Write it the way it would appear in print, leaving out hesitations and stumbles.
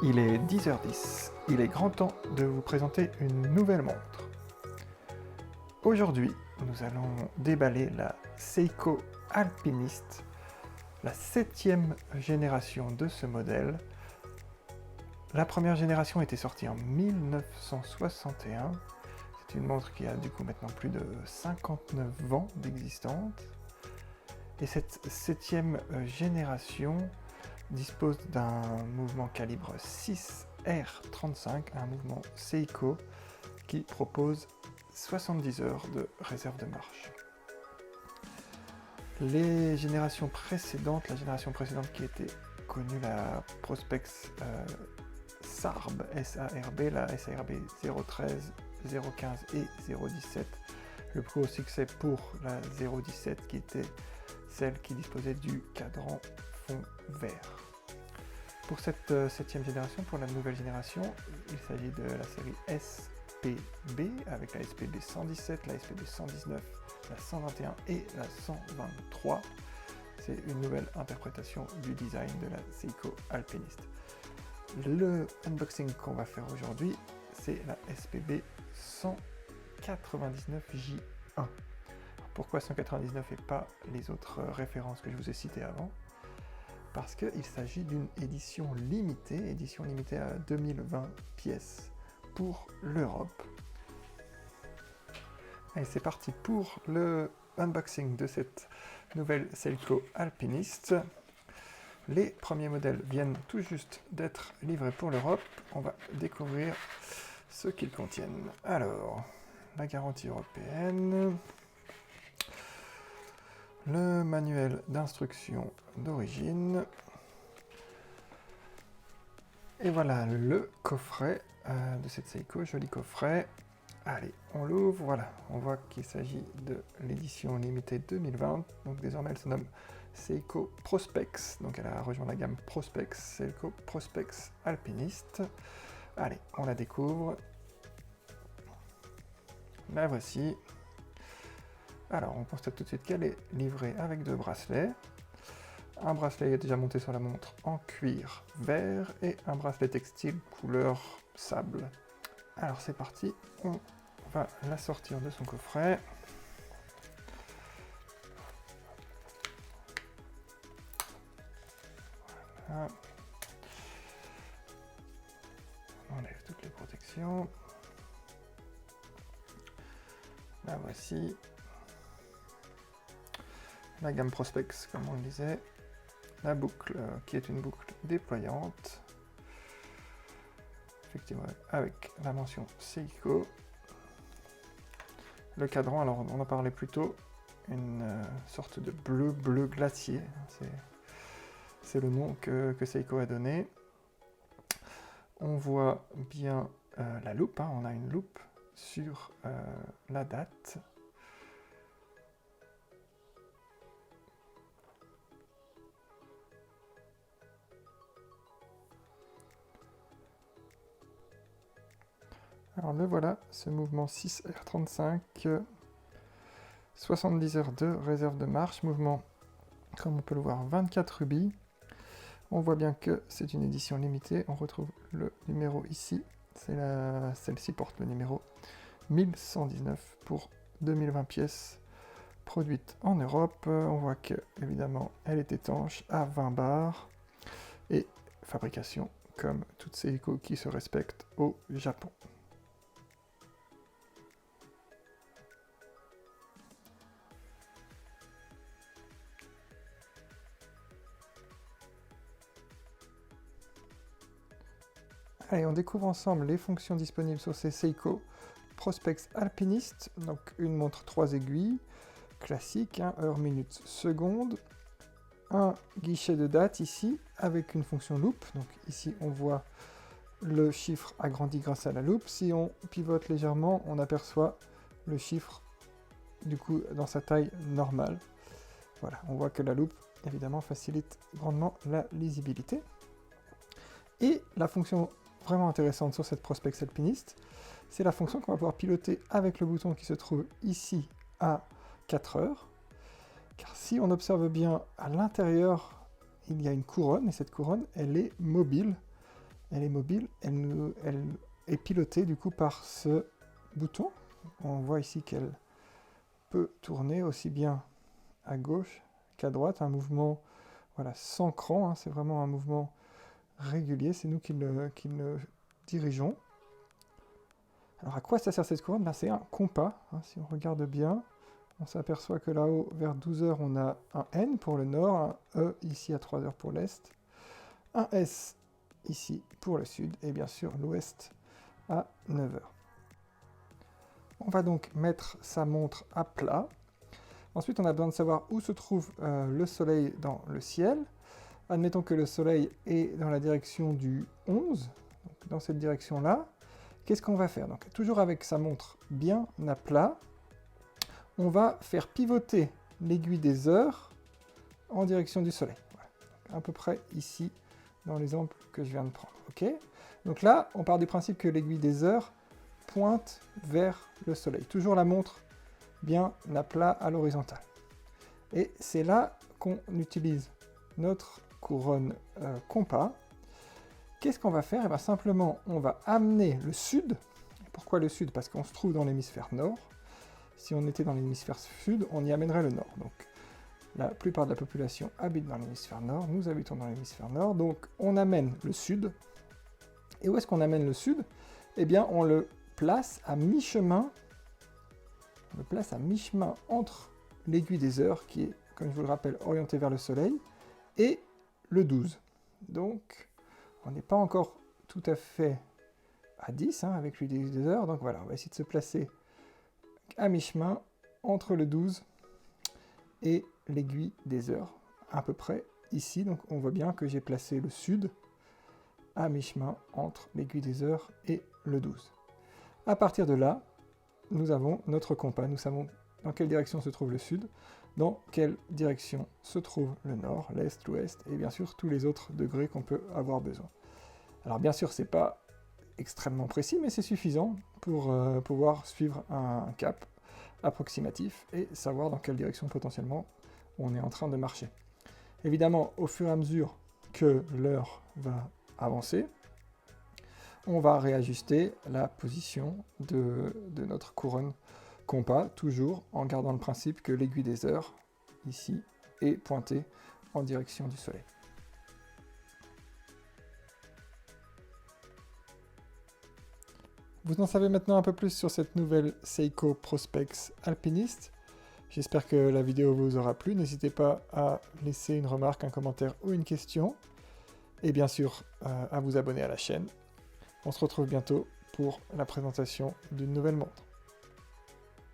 Il est 10h10, il est grand temps de vous présenter une nouvelle montre. Aujourd'hui, nous allons déballer la Seiko Alpinist, la 7e génération de ce modèle. La première génération était sortie en 1961. C'est une montre qui a du coup maintenant plus de 59 ans d'existence. Et cette 7e génération dispose d'un mouvement calibre 6R35, un mouvement Seiko qui propose 70 heures de réserve de marche. Les générations précédentes, la génération précédente qui était connue, la Prospex SARB, S-A-R-B, la SARB 013, 015 et 017. Le plus gros succès pour la 017 qui était celle qui disposait du cadran fond vert. Pour cette 7e génération, pour la nouvelle génération, il s'agit de la série SPB avec la SPB 117, la SPB 119, la 121 et la 123. C'est une nouvelle interprétation du design de la Seiko Alpinist. Le unboxing qu'on va faire aujourd'hui, c'est la SPB 199J1. Pourquoi 199 et pas les autres références que je vous ai citées avant? Parce qu'il s'agit d'une édition limitée à 2020 pièces pour l'Europe. Et c'est parti pour le unboxing de cette nouvelle Seiko Alpinist. Les premiers modèles viennent tout juste d'être livrés pour l'Europe. On va découvrir ce qu'ils contiennent. Alors, la garantie européenne, le manuel d'instruction d'origine, et voilà le coffret de cette Seiko, joli coffret. Allez, on l'ouvre, voilà, on voit qu'il s'agit de l'édition limitée 2020, donc désormais elle se nomme Seiko Prospex, donc elle a rejoint la gamme Prospex, Seiko Prospex Alpinist. Allez, on la découvre. La voici. Alors, on constate tout de suite qu'elle est livrée avec 2 bracelets. Un bracelet est déjà monté sur la montre en cuir vert et un bracelet textile couleur sable. Alors, c'est parti, on va la sortir de son coffret. Voilà. On enlève toutes les protections. La voici. La gamme Prospex, comme on le disait. La boucle, qui est une boucle déployante. Effectivement, avec la mention Seiko. Le cadran, alors on en parlait plus tôt, une sorte de bleu glacier. C'est le nom que Seiko a donné. On voit bien la loupe, hein, on a une loupe sur la date. Alors le voilà, ce mouvement 6R35, 70 heures de réserve de marche, mouvement, comme on peut le voir, 24 rubis. On voit bien que c'est une édition limitée, on retrouve le numéro ici, celle-ci porte le numéro 1119 pour 2020 pièces, produite en Europe. On voit que, évidemment, elle est étanche à 20 bars, et fabrication comme toutes ces Seiko qui se respectent au Japon. Allez, on découvre ensemble les fonctions disponibles sur ces Seiko Prospex Alpinist. Donc une montre 3 aiguilles, classique, hein, heure, minute, seconde. Un guichet de date ici, avec une fonction loupe. Donc ici, on voit le chiffre agrandi grâce à la loupe. Si on pivote légèrement, on aperçoit le chiffre, du coup, dans sa taille normale. Voilà, on voit que la loupe, évidemment, facilite grandement la lisibilité. Et la fonction vraiment intéressante sur cette Prospex Alpinist, c'est la fonction qu'on va pouvoir piloter avec le bouton qui se trouve ici à 4 heures. Car si on observe bien à l'intérieur, il y a une couronne, et cette couronne, elle est mobile. elle est mobile, elle est pilotée du coup par ce bouton. On voit ici qu'elle peut tourner aussi bien à gauche qu'à droite, un mouvement voilà, sans cran, hein, c'est vraiment un mouvement régulier, c'est nous qui le dirigeons. Alors à quoi ça sert cette couronne? Ben, c'est un compas, hein, si on regarde bien, on s'aperçoit que là-haut, vers 12 h, on a un N pour le nord, un E ici à 3 h pour l'est, un S ici pour le sud, et bien sûr l'ouest à 9 h. On va donc mettre sa montre à plat. Ensuite, on a besoin de savoir où se trouve le soleil dans le ciel. Admettons que le soleil est dans la direction du 11, donc dans cette direction-là. Qu'est-ce qu'on va faire? Donc, toujours avec sa montre bien à plat, on va faire pivoter l'aiguille des heures en direction du soleil. Voilà. Donc, à peu près ici, dans l'exemple que je viens de prendre. Okay, donc là, on part du principe que l'aiguille des heures pointe vers le soleil. Toujours la montre bien à plat à l'horizontale. Et c'est là qu'on utilise notre couronne compas. Qu'est-ce qu'on va faire? Eh bien, simplement, on va amener le sud. Pourquoi le sud? Parce qu'on se trouve dans l'hémisphère nord. Si on était dans l'hémisphère sud, on y amènerait le nord. Donc, la plupart de la population habite dans l'hémisphère nord. Nous habitons dans l'hémisphère nord. Donc, on amène le sud. Et où est-ce qu'on amène le sud? Eh bien, on le place à mi-chemin. On le place à mi-chemin entre l'aiguille des heures, qui est, comme je vous le rappelle, orientée vers le soleil, et le 12. Donc, on n'est pas encore tout à fait à 10 hein, avec l'aiguille des heures. Donc voilà, on va essayer de se placer à mi-chemin entre le 12 et l'aiguille des heures, à peu près ici. Donc on voit bien que j'ai placé le sud à mi-chemin entre l'aiguille des heures et le 12. À partir de là, nous avons notre compas. Nous savons dans quelle direction se trouve le sud, dans quelle direction se trouve le nord, l'est, l'ouest, et bien sûr tous les autres degrés qu'on peut avoir besoin. Alors bien sûr, c'est pas extrêmement précis, mais c'est suffisant pour pouvoir suivre un cap approximatif et savoir dans quelle direction potentiellement on est en train de marcher. Évidemment, au fur et à mesure que l'heure va avancer, on va réajuster la position de notre couronne compas, toujours en gardant le principe que l'aiguille des heures, ici, est pointée en direction du soleil. Vous en savez maintenant un peu plus sur cette nouvelle Seiko Prospex Alpinist. J'espère que la vidéo vous aura plu. N'hésitez pas à laisser une remarque, un commentaire ou une question. Et bien sûr, à vous abonner à la chaîne. On se retrouve bientôt pour la présentation d'une nouvelle montre.